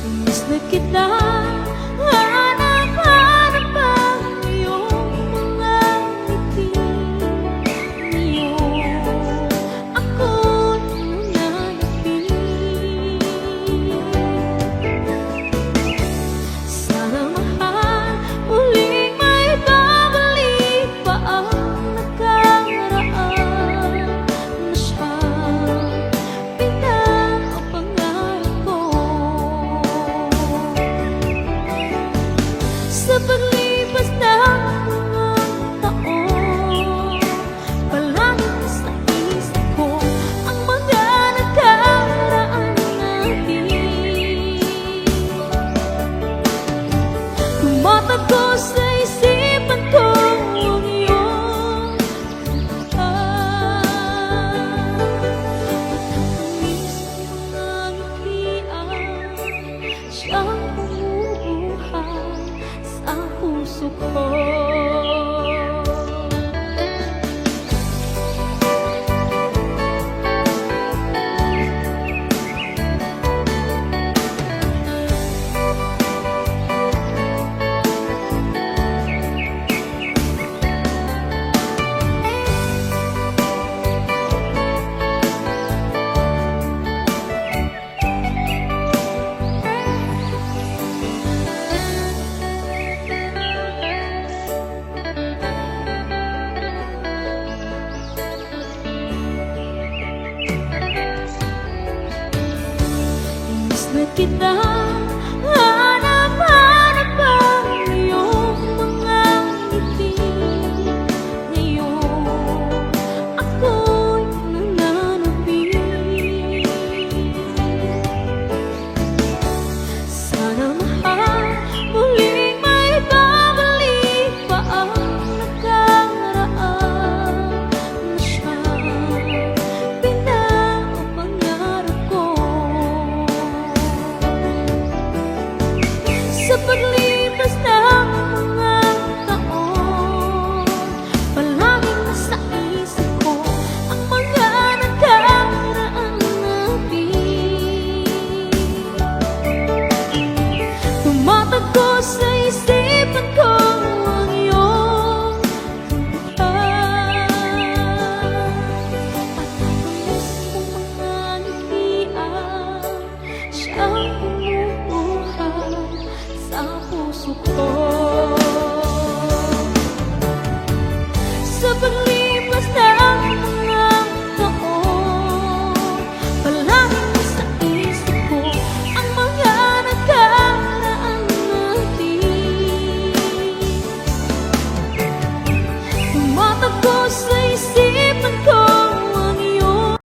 Imbis na kita hanap-hanap ang iyong mga ngiti, ngayon ako'y nananapin. Sana mahal, muling may babalik pa ang nakaraan na siyang pinapangarap ko. Sa paglipas ng mga taon, palaging sa isip ko ang mga nakaraan natin. Tumatakbo sa isipan ko ang iyong kanta. Pagkakamiss ng mga ngitian, siyang bumubuhay sa puso ko. Imbis na kita hanap-hanap ang iyong mga ngiti, ngayon ako'y nananapin. Sana mahal, muling may babalik pa ang nakaraan na siyang pinapangarap ko. Sa paglipas ng mga taon, palaging nasa isip ko ang mga nakaraan natin. Tumatakbo sa isipan ko ang iyong kanta. Pagkakamiss ng mga ngitian, siyang bumubuhay sa puso ko.